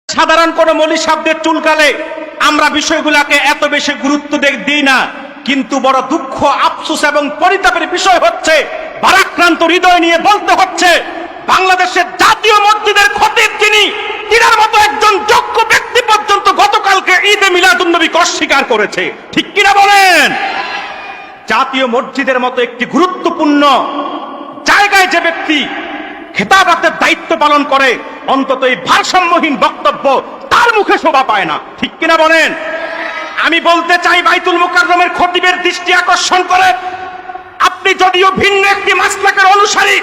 সাধারণ কোন মৌলী শব্দের চুলকালে আমরা বিষয়গুলোকে এত বেশি গুরুত্ব দিই না, কিন্তু বড় দুঃখ, আফসোস এবং পরিতাপের বিষয় হচ্ছে ভারাক্রান্ত হৃদয় নিয়ে বলতে হচ্ছে বাংলাদেশের জাতীয় মসজিদের খতিব তিনার মতো একজন যোগ্য ব্যক্তি পর্যন্ত গতকালকে ঈদে মিলাদুন্নবীকে অস্বীকার করেছে। ঠিক কিনা বলেন? জাতীয় মসজিদের মতো একটি গুরুত্বপূর্ণ জায়গায় যে ব্যক্তি খেতাবাতের দায়িত্ব পালন করে, অন্তত এই ভারসাম্যহীন বক্তব্য তার মুখে শোভা পায় না। ঠিক কিনা বলেন? আমি বলতে চাই, বাইতুল মুকাররমের খতিবের দৃষ্টি আকর্ষণ করে, আপনি যদিও ভিন্ন একটি মাসলাকের অনুসারী,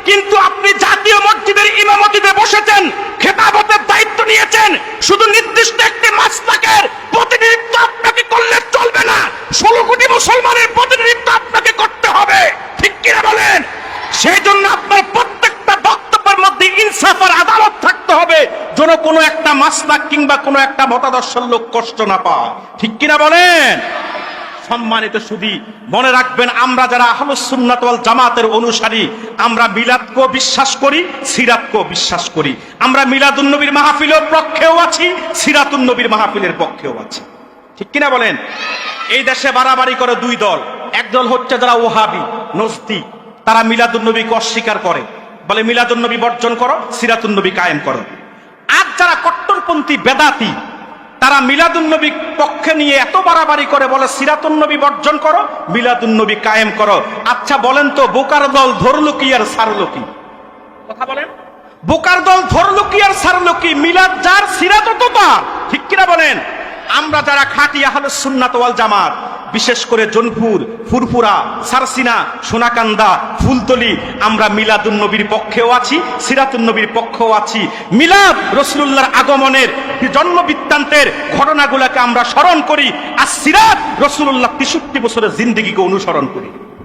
কিন্তু আপনি জাতীয় মসজিদের ইমামতিতে বসেছেন, খেতাবতের দায়িত্ব নিয়েছেন। শুধু নির্দিষ্ট একটি মাসলাকের প্রতিনিধিত্ব আপনাকে করলে চলবে না, 16 কোটি মুসলমানের প্রতিনিধিত্ব আপনাকে করতে হবে। ঠিক কিনা বলেন? সেই জন্য আপনার প্রত্যেকটা বক্তব্যের মধ্যে ইনসাফ আর আদালত থাকতে হবে, যেন কোনো একটা মাসলাক কিংবা কোনো একটা মতাদর্শের লোক কষ্ট না পায়। ঠিক কিনা বলেন? সম্মানিত সুধী, মনে রাখবেন, আমরা যারা আহলুস সুন্নাত ওয়াল জামাতের অনুসারী, আমরা মিলাদকেও বিশ্বাস করি, সিরাতকেও বিশ্বাস করি। আমরা মিলাদুন নবীর মাহফিলের পক্ষেও আছি, সিরাতুন নবীর মাহফিলের পক্ষেও আছি। ঠিক কিনা বলেন? এই দেশে বাড়াবাড়ি করে দুই দল। একদল হচ্ছে যারা ওহাবি, নজদি, তারা মিলাদুন নবীকে অস্বীকার করে, বলে মিলাদুন নবী বর্জন করো, সিরাতুন নবী কায়েম করো। আর যারা কট্টরপন্থী বেদাতি, তারা মিলাদুন নবী পক্ষে নিয়ে এত বাড়াবাড়ি করে, বলে সিরাতুন নবী বর্জন করো, মিলাদুন নবী কায়েম করো। আচ্ছা বলেন তো, বোকার দল ধরলো কি আর সারলো কি? কথা বলেন। বোকার দল ধরলো কি আর সারলো কি? মিলাদ যার, সিরাত তো তার। ঠিক কিনা বলেন? আমরা যারা খাঁটি আহলুস সুন্নাত ওয়াল জামাত, বিশেষ করে জোনপুর, ফুরফুরা, সারসিনা, সোনাকান্দা, ফুলতলি, আমরা মিলাদুন নবীর পক্ষেও আছি, সিরাতুন নবীর পক্ষেও আছি। মিলাদ রাসূলুল্লাহর আগমনের জন্ম বৃত্তান্তের ঘটনাগুলোকে আমরা স্মরণ করি, আর সিরাত রাসূলুল্লাহ 63 বছরের জিন্দেগিকে অনুসরণ করি।